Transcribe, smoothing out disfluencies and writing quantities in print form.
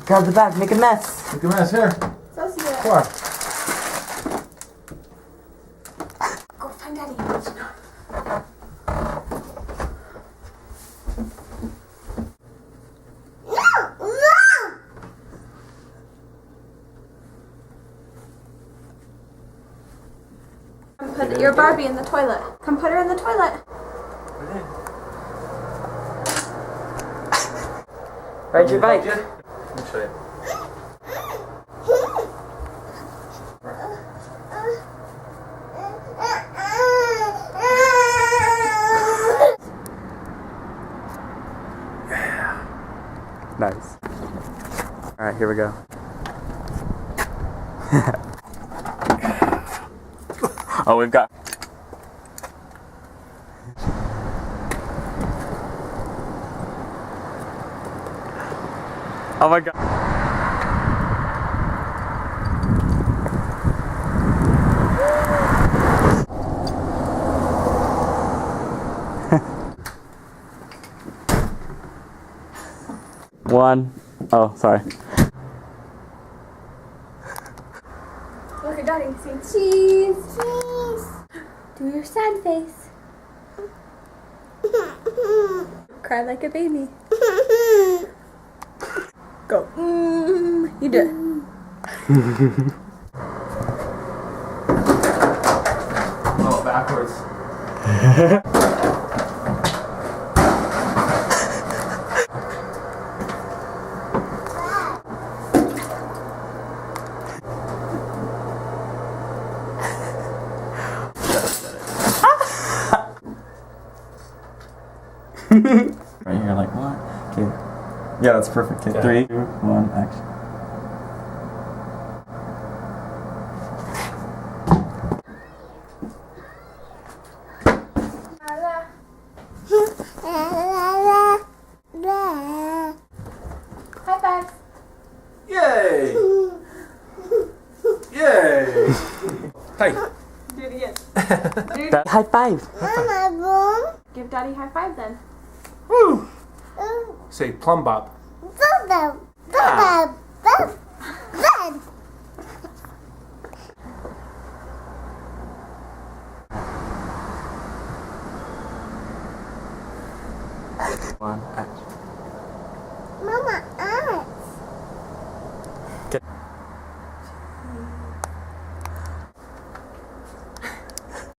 Grab the bag, make a mess. Make a mess here. What? Go find Daddy. Put your Barbie in the toilet. Come put her in the toilet. Ride your bike. Let me show you. Nice. Alright, here we go. Oh, we've got... Oh my god. One. Oh, sorry. Look at Daddy. Say cheese. Cheese. Do your sad face. Cry like a baby. Go. You do it. Oh, backwards. Right here, like what? Okay. Yeah, that's perfect. Okay, 3, 2, 1, action. High five. Yay! Yay! Hey. Do it again. High five. Give Daddy high five then. Woo! Say plum bob. One, action. Mama,